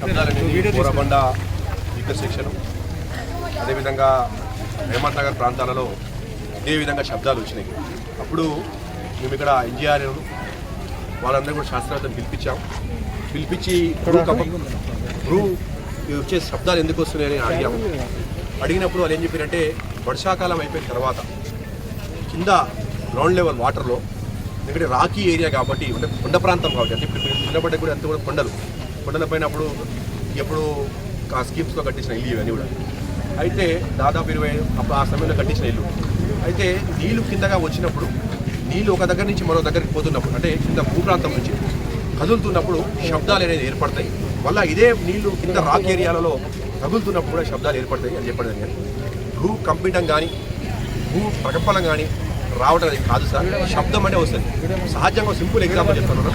శబ్దాలనేది Borabanda speaker section, అదేవిధంగా రహమత్ నగర్ ప్రాంతాలలో ఇదే విధంగా శబ్దాలు వచ్చినాయి. అప్పుడు మేము ఇక్కడ ఎన్జిఆర్ వాళ్ళందరూ కూడా శాస్త్రవేత్తలు పిలిపించి వచ్చే శబ్దాలు ఎందుకు వస్తున్నాయని అడిగాము. అడిగినప్పుడు వాళ్ళు ఏం చెప్పారంటే వర్షాకాలం అయిపోయిన తర్వాత కింద గ్రౌండ్ లెవెల్ వాటర్లో, ఎందుకంటే రాకీ ఏరియా కాబట్టి, అంటే కొండ ప్రాంతం కాబట్టి, అంటే ఇప్పుడు నిలబడ్డ కూడా అంత కూడా కొండల పైన ఎప్పుడు ఆ స్కీమ్స్లో కట్టించిన ఇల్లు ఇవన్నీ కూడా. అయితే దాదాపు 20 అప్పుడు ఆ సమయంలో కట్టించిన ఇల్లు. అయితే నీళ్లు కిందగా వచ్చినప్పుడు, నీళ్ళు ఒక దగ్గర నుంచి మరో దగ్గరికి పోతున్నప్పుడు, అంటే కింద భూప్రాంతం నుంచి కదులుతున్నప్పుడు శబ్దాలు అనేది ఏర్పడతాయి. మళ్ళీ ఇదే నీళ్లు కింద రాక్ ఏరియాలలో తగులుతున్నప్పుడు కూడా శబ్దాలు ఏర్పడతాయి అని చెప్పడం. కానీ భూ కంపించడం కానీ భూ ప్రకంపనం కానీ రావడం అనేది కాదు సార్, శబ్దం అంటే వస్తుంది. సహజంగా సింపుల్ ఎగ్జాంపుల్ చెప్తాను.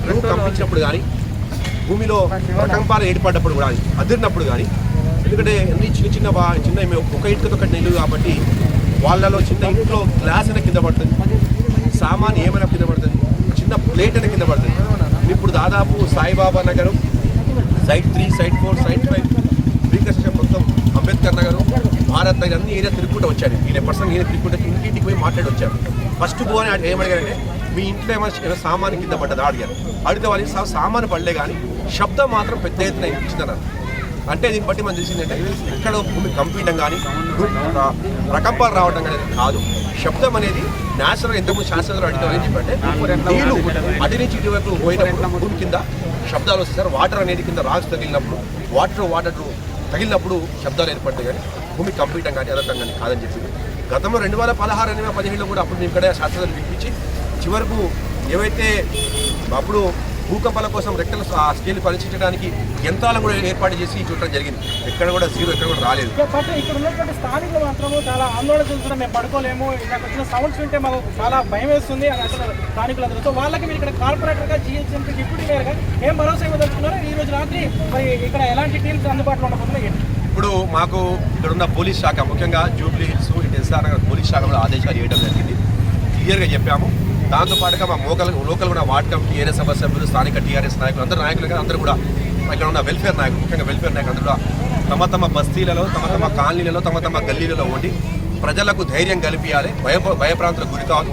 భూ కంపించినప్పుడు కానీ, భూమిలో ప్రకంపాలు ఏర్పడినప్పుడు కూడా, అదిరినప్పుడు కానీ, ఎందుకంటే అన్ని చిన్న ఒక ఇటుకతో కట్టిన ఇల్లు కాబట్టి వాళ్ళలో చిన్న ఇంట్లో గ్లాస్ అయినా కింద పడుతుంది, సామాన్ ఏమైనా కింద పడుతుంది, చిన్న ప్లేట్ అయినా కింద పడుతుంది. ఇప్పుడు దాదాపు Saibaba Nagar, site 3, site 4, site 5, Srikrishna మొత్తం, అంబేద్కర్ నగరు, భారత్ నగర్ అన్ని ఏరియా తిరుగుకుంటూ వచ్చాను. ఈయన పర్సనల్ ఈయన తిరుగుకుంటే ఇంటింటికి పోయి మాట్లాడి వచ్చాను. ఫస్ట్ పోని ఏమడిగారంటే మీ ఇంట్లో ఏమైనా సామాన్ కింద పడ్డదా అడిగారు. అడిగితే వాళ్ళు సామాను పడలే కానీ శబ్దం మాత్రం పెద్ద ఎత్తున ఇచ్చినారు. అంటే దీన్ని బట్టి మనం తెలిసిందంటే ఎక్కడ భూమి కంపించడం కానీ ప్రకంపాలు రావడం కానీ కాదు, శబ్దం అనేది న్యాచురల్. ఎంతమంది శాస్త్రజ్ఞులు అడిగితే ఏం చెప్పంటే నీళ్ళు అటు నుంచి ఇటువైపు పోయినప్పుడు భూమి కింద శబ్దాలు వస్తాయి సార్. వాటర్ అనేది కింద రాక్స్ తగిలినప్పుడు, వాటర్ తగిలినప్పుడు శబ్దాలు ఏర్పడతాయి కానీ భూమి కంపించడం కానీ అదర్థం కానీ కాదని చెప్పింది. గతంలో 2016, 2017లో కూడా అప్పుడు మేము ఇక్కడ శాస్త్రజ్ఞులు పిలిపించి చివరకు ఏవైతే అప్పుడు భూకంపాల కోసం రెక్కల స్కేల్ పరీక్షించడానికి యంత్రాలను కూడా ఏర్పాటు చేసి చూడటం జరిగింది. ఎక్కడ కూడా జీరో, ఎక్కడ కూడా రాలేదు. ఇక్కడ ఉన్నటువంటి స్థానికులు మాత్రము చాలా ఆందోళన చెందుతున్నాం. మేము పడుకోలేము, ఇక్కడ వచ్చిన సౌండ్స్ వింటే మాకు చాలా భయం వేస్తుంది అని అంటున్నారు స్థానికులందరూ. సో వాళ్ళకి మీరు ఇక్కడ కార్పొరేటర్గా, జిహెచ్ఎంసీ డిప్యూటీ మేయర్గా ఏం భరోసా ఇవ్వదలుచుకున్నారు? ఈ రోజు రాత్రి మరి ఇక్కడ ఎలాంటి టీమ్స్ అందుబాటులో ఉండబోతున్నాయి? ఇప్పుడు మాకు ఇక్కడ ఉన్న పోలీస్ శాఖ, ముఖ్యంగా జూబ్లీ హిల్స్, ఎస్ఆర్ నగర్ పోలీస్ శాఖ కూడా ఆదేశాలు ఇవ్వడం జరిగింది. క్లియర్గా చెప్పాము. దాంతోపాటుగా మా లోకల్ కూడా వార్డ్ కమిటీ, ఏరియా సభ సభ్యులు, స్థానిక టీఆర్ఎస్ నాయకులు, అందరూ కూడా ఇక్కడ ఉన్న వెల్ఫేర్ నాయకులు, ముఖ్యంగా వెల్ఫేర్ నాయకులు అందరూ కూడా తమ బస్తీలలో, తమ కాలనీలలో, తమ గల్లీలలో ఉండి ప్రజలకు ధైర్యం కల్పించాలి, భయప్రాంతాలకు గురి కావాలి.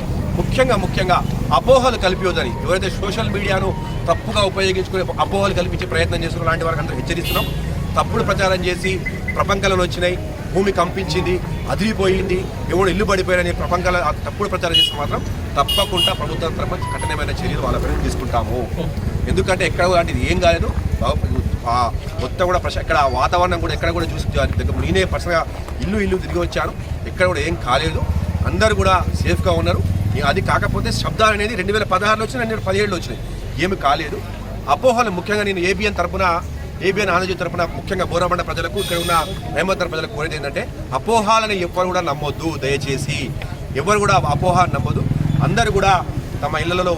ముఖ్యంగా అపోహలు కల్పించదని ఎవరైతే సోషల్ మీడియాను తప్పుగా ఉపయోగించుకుని అపోహలు కల్పించే ప్రయత్నం చేస్తున్న లాంటి వారికి అందరూ హెచ్చరిస్తున్నాం. తప్పుడు ప్రచారం చేసి ప్రపంకలను వచ్చినాయి, భూమి కంపించింది, అదిరిపోయింది, ఎవడు ఇల్లు పడిపోయారని ప్రపంకాల తప్పుడు ప్రచారం చేస్తే మాత్రం తప్పకుండా ప్రభుత్వం తరఫున కఠినమైన చర్యలు వాళ్ళపైన తీసుకుంటాము. ఎందుకంటే ఎక్కడ లాంటిది ఏం కాలేదు. మొత్తం కూడా ఇక్కడ వాతావరణం కూడా ఎక్కడ కూడా చూసి నేనే పర్సనల్గా ఇల్లు తిరిగి వచ్చాను. ఎక్కడ కూడా ఏం కాలేదు, అందరూ కూడా సేఫ్గా ఉన్నారు. అది కాకపోతే శబ్దాలు అనేది 2016లో వచ్చినాయి, 2017లో వచ్చినాయి, ఏమి కాలేదు. అపోహలు ముఖ్యంగా నేను ఏబిఎన్ ఆంధ్రజ్యోతి తరపున ముఖ్యంగా బోరబండ ప్రజలకు, ఇక్కడ ఉన్న రహమత్ నగర్ ప్రజలకు కోరేది ఏంటంటే అపోహాలని ఎవరు కూడా నమ్మొద్దు. దయచేసి ఎవరు కూడా అపోహ నమ్మొద్దు. అందరూ కూడా తమ ఇళ్లలో